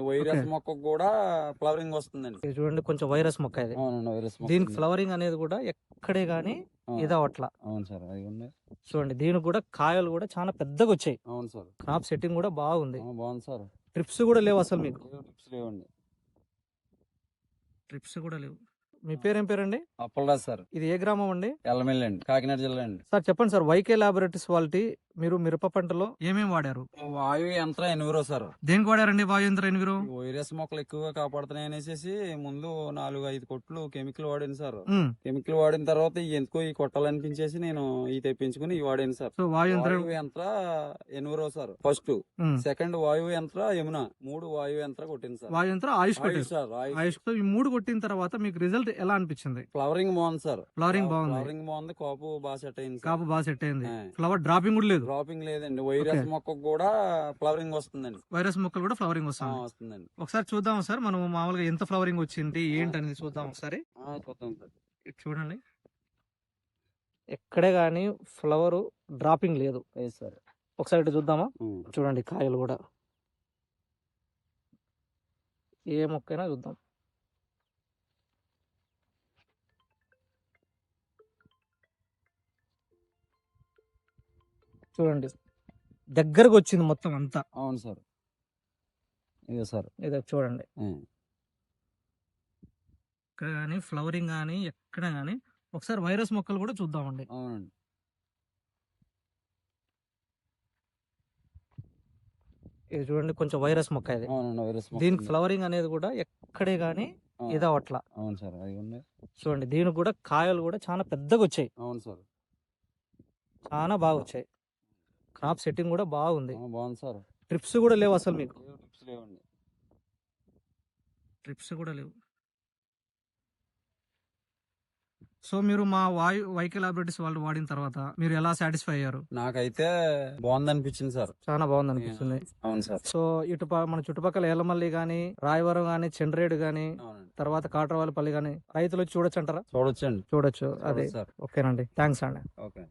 Virus మొక్కకు కూడా flowering వస్తుందండి. ఇది చూడండి కొంచెం వైరస్ మొక్క ఇది. అవునండి, వైరస్ మొక్క దీనికి ఉంది. ఫ్లవరింగ్ అనేది కూడా ఎక్కడే గానీ ఆ, ఇదవట్లా. అవును సార్, అవి ఉన్నాయి. చూడండి దీనికి కూడా కాయలు కూడా చాలా పెద్దగా వచ్చాయి. అవును సార్, క్రాప్ సెట్టింగ్ కూడా బాగుంది. బాగుంది సార్. ట్రిప్స్ కూడా లేవు అసలు మీకు. టిప్స్ లేవండి. ట్రిప్స్ కూడా లేవు. మీ పేరేం పేరండి? అప్పలరాజు సార్. ఇది ఏ గ్రామం అండి? ఎల్లమెల్లి అండి, కాకినాడ జిల్లా అండి. సార్ చెప్పండి సార్, వైకే లాబొరేటరీస్ వాళ్ళకి మీరు మిరప పంటలో ఏమేమి వాడారు? వాయు యంత్ర ఎన్విరో సార్. దేనికి వాడారండి వాయుయంత్ర ఎన్విరో? ఈ వైరస్ మొక్కలు ఎక్కువగా కాపాడుతున్నాయి అనేసి ముందు 4-5 కొట్లు కెమికల్ వాడాను సార్. కెమికల్ వాడిన తర్వాత ఎందుకో ఈ కొట్టాలనిపించేసి నేను ఈ తెప్పించుకుని ఈ వాడాను సార్. సో వాయుయంత్ర వాయు యంత్ర ఎన్విరో సార్ ఫస్ట్. సెకండ్ వాయు యంత్ర యమున. 3 వాయు యంత్ర కొట్టింది సార్. వాయుయంత్ర ఆయుష్ ఆయుష్ సార్, ఆయుష్ తో ఈ 3 కొట్టిన తర్వాత మీకు రిజల్ట్ ఎలా అనిపించింది? ఫ్లవరింగ్ బాగుంది సార్. ఫ్లవరింగ్ బాగుంది. ఫ్లవరింగ్ బాగుంది, కాపు బాగా సెట్ అయింది. కాపు బాగా సెట్ అయింది. ఆ. ఫ్లవర్ డ్రాపింగ్ కూడా లేదు. డ్రాపింగ్ లేదండి. వైరస్ మొక్కకు కూడా ఫ్లవరింగ్ వస్తుందండి. వైరస్ మొక్కలు కూడా ఫ్లవరింగ్ వస్తుంది. వస్తుందండి. ఒకసారి చూద్దాం సార్, మనం మామూలుగా ఎంత ఫ్లవరింగ్ వచ్చింది ఏంటనేది చూద్దాం ఒకసారి. చూద్దాం సార్. ఇది చూడండి, ఎక్కడే గానీ ఫ్లవర్ డ్రాపింగ్ లేదు సార్. ఒకసారి ఇటు చూద్దామా? చూడండి కాయలు కూడా ఏ మొక్కైనా చూద్దాం. చూడండి దగ్గరకు వచ్చింది మొత్తం అంతా. అవును సార్, ఇదే సార్. ఇదే చూడండి, ఇక్కడ కానీ ఫ్లవరింగ్ కానీ ఎక్కడ కానీ. ఒకసారి వైరస్ మొక్కలు కూడా చూద్దామండి. అవునండి. ఇది చూడండి కొంచెం వైరస్ మొక్క ఇది. అవునండి, వైరస్ మొక్క దీనికి ఉంది. ఫ్లవరింగ్ అనేది కూడా ఎక్కడే గానీ ఇదవట్లా. అవును సార్, అవి ఉన్నాయి. చూడండి దీనికి కూడా కాయలు కూడా చాలా పెద్దగా వచ్చాయి. అవును సార్, చాలా బాగా వచ్చాయి. క్రాప్ సెట్టింగ్ కూడా బాగుంది. బాగుంది సార్. ట్రిప్స్ కూడా లేవు అసలు మీకు. టిప్స్ లేవండి. ట్రిప్స్ కూడా లేవు. సో మీరు మా వైకే లాబొరేటరీస్ వాళ్ళు వాడిన తర్వాత మీరు ఎలా సాటిస్ఫై అయ్యారు? నాకైతే బాగుంది అనిపించింది సార్. చాలా బాగుంది అనిపిస్తుంది. అవును సార్. సో మన చుట్టుపక్కల ఏలమల్లి గానీ, రాయవరం గానీ, చండ్రేడు గానీ, అవునండి. తర్వాత కాట్రవాళ్ళపల్లి గానీ రైతులు వచ్చి చూడొచ్చు అంటారా? చూడొచ్చండి. చూడొచ్చు. అదే సార్. ఓకేనండి, థ్యాంక్స్ అండి. ఓకే.